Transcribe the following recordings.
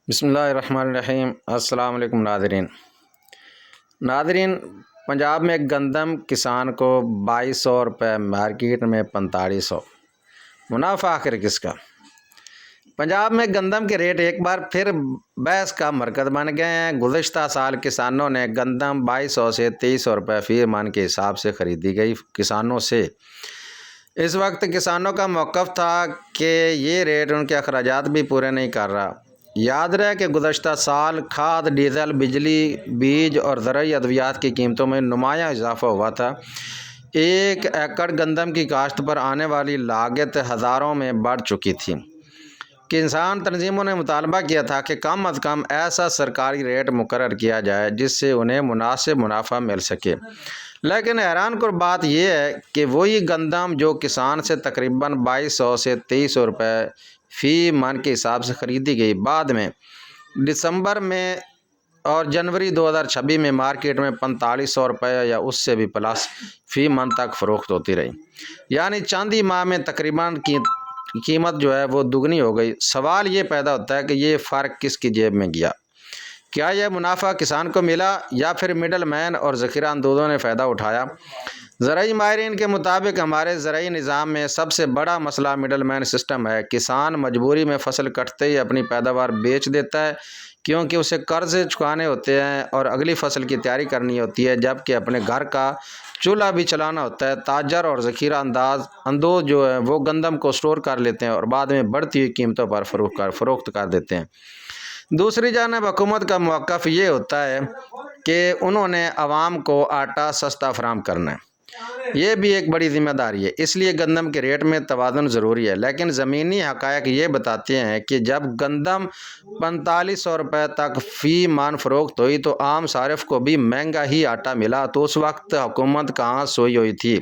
بسم اللہ الرحمن الرحیم۔ السلام علیکم ناظرین، پنجاب میں گندم کسان کو 2200 روپے، مارکیٹ میں 4500، منافع آخر کس کا؟ پنجاب میں گندم کے ریٹ ایک بار پھر بحث کا مرکز بن گئے ہیں۔ گزشتہ سال کسانوں نے گندم 2200 سے 2300 روپے فی من کے حساب سے خریدی گئی کسانوں سے۔ اس وقت کسانوں کا موقف تھا کہ یہ ریٹ ان کے اخراجات بھی پورے نہیں کر رہا۔ یاد رہے کہ گزشتہ سال کھاد، ڈیزل، بجلی، بیج اور زرعی ادویات کی قیمتوں میں نمایاں اضافہ ہوا تھا۔ 1 ایکڑ گندم کی کاشت پر آنے والی لاگت ہزاروں میں بڑھ چکی تھی۔ کسان تنظیموں نے مطالبہ کیا تھا کہ کم از کم ایسا سرکاری ریٹ مقرر کیا جائے جس سے انہیں مناسب منافع مل سکے، لیکن حیران کن بات یہ ہے کہ وہی گندم جو کسان سے تقریباً 2200 سے 2300 روپے فی من کے حساب سے خریدی گئی، بعد میں دسمبر میں اور جنوری 2026 میں مارکیٹ میں 4500 روپے یا اس سے بھی پلس فی من تک فروخت ہوتی رہی، یعنی چند ہی ماہ میں تقریباً قیمت جو ہے وہ دگنی ہو گئی۔ سوال یہ پیدا ہوتا ہے کہ یہ فرق کس کی جیب میں گیا؟ کیا یہ منافع کسان کو ملا یا پھر مڈل مین اور ذخیرہ اندوزوں نے فائدہ اٹھایا؟ زرعی ماہرین کے مطابق ہمارے زرعی نظام میں سب سے بڑا مسئلہ مڈل مین سسٹم ہے۔ کسان مجبوری میں فصل کٹتے ہی اپنی پیداوار بیچ دیتا ہے کیونکہ اسے قرض چکانے ہوتے ہیں اور اگلی فصل کی تیاری کرنی ہوتی ہے، جبکہ اپنے گھر کا چولہا بھی چلانا ہوتا ہے۔ تاجر اور ذخیرہ اندوز جو ہے وہ گندم کو سٹور کر لیتے ہیں اور بعد میں بڑھتی ہوئی قیمتوں پر فروخت کر دیتے ہیں۔ دوسری جانب حکومت کا موقف یہ ہوتا ہے کہ انہوں نے عوام کو آٹا سستا فراہم کرنا ہے، یہ بھی ایک بڑی ذمہ داری ہے، اس لیے گندم کے ریٹ میں توازن ضروری ہے، لیکن زمینی حقائق یہ بتاتے ہیں کہ جب گندم 4500 روپے تک فی من فروخت ہوئی تو عام صارف کو بھی مہنگا ہی آٹا ملا، تو اس وقت حکومت کہاں سوئی ہوئی تھی؟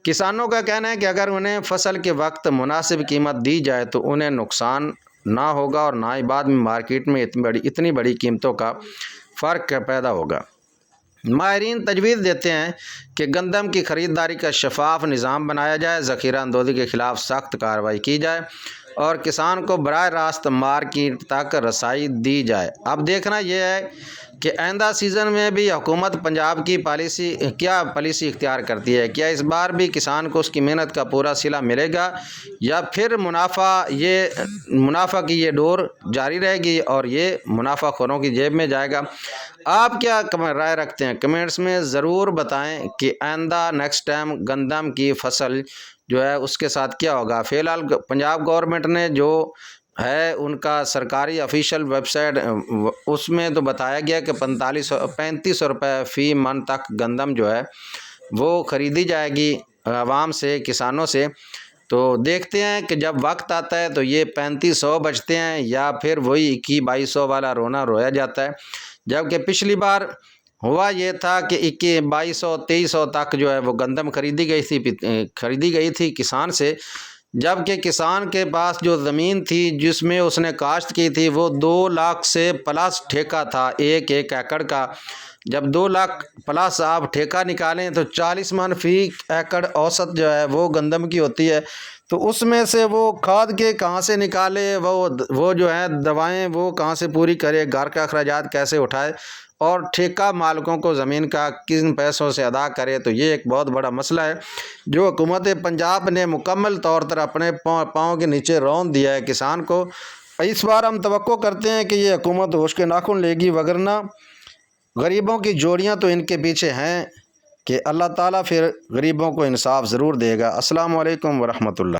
کسانوں کا کہنا ہے کہ اگر انہیں فصل کے وقت مناسب قیمت دی جائے تو انہیں نقصان نہ ہوگا اور نہ ہی بعد میں مارکیٹ میں اتنی بڑی قیمتوں کا فرق پیدا ہوگا۔ ماہرین تجویز دیتے ہیں کہ گندم کی خریداری کا شفاف نظام بنایا جائے، ذخیرہ اندوزی کے خلاف سخت کارروائی کی جائے اور کسان کو براہ راست مارکیٹ تک رسائی دی جائے۔ اب دیکھنا یہ ہے کہ آئندہ سیزن میں بھی حکومت پنجاب کی کیا پالیسی اختیار کرتی ہے۔ کیا اس بار بھی کسان کو اس کی محنت کا پورا صلہ ملے گا یا پھر منافع کی یہ ڈور جاری رہے گی اور یہ منافع خوروں کی جیب میں جائے گا؟ آپ کیا رائے رکھتے ہیں؟ کمنٹس میں ضرور بتائیں کہ آئندہ نیکسٹ ٹائم گندم کی فصل جو ہے اس کے ساتھ کیا ہوگا۔ فی الحال پنجاب گورنمنٹ نے جو ہے ان کا سرکاری آفیشیل ویب سائٹ، اس میں تو بتایا گیا کہ 3500 روپے فی من تک گندم جو ہے وہ خریدی جائے گی عوام سے، کسانوں سے۔ تو دیکھتے ہیں کہ جب وقت آتا ہے تو یہ 3500 بچتے ہیں یا پھر وہی 2100 والا رونا رویا جاتا ہے، جبکہ پچھلی بار ہوا یہ تھا کہ 2200 2300 تک جو ہے وہ گندم خریدی گئی تھی کسان سے، جبکہ کسان کے پاس جو زمین تھی جس میں اس نے کاشت کی تھی وہ 2 لاکھ سے پلس ٹھیکہ تھا، ایک ایکڑ کا۔ جب 2 لاکھ پلس آپ ٹھیکہ نکالیں تو 40 من فی ایکڑ اوسط جو ہے وہ گندم کی ہوتی ہے، تو اس میں سے وہ کھاد کے کہاں سے نکالے، وہ جو ہے دوائیں وہ کہاں سے پوری کرے، گھر کا اخراجات کیسے اٹھائے اور ٹھیکہ مالکوں کو زمین کا کن پیسوں سے ادا کرے؟ تو یہ ایک بہت بڑا مسئلہ ہے جو حکومت پنجاب نے مکمل طور پر اپنے پاؤں کے نیچے رون دیا ہے کسان کو۔ اس بار ہم توقع کرتے ہیں کہ یہ حکومت ہوش کے ناخن لے گی، وگرنہ غریبوں کی جوڑیاں تو ان کے پیچھے ہیں کہ اللہ تعالیٰ پھر غریبوں کو انصاف ضرور دے گا۔ السلام علیکم ورحمۃ اللہ۔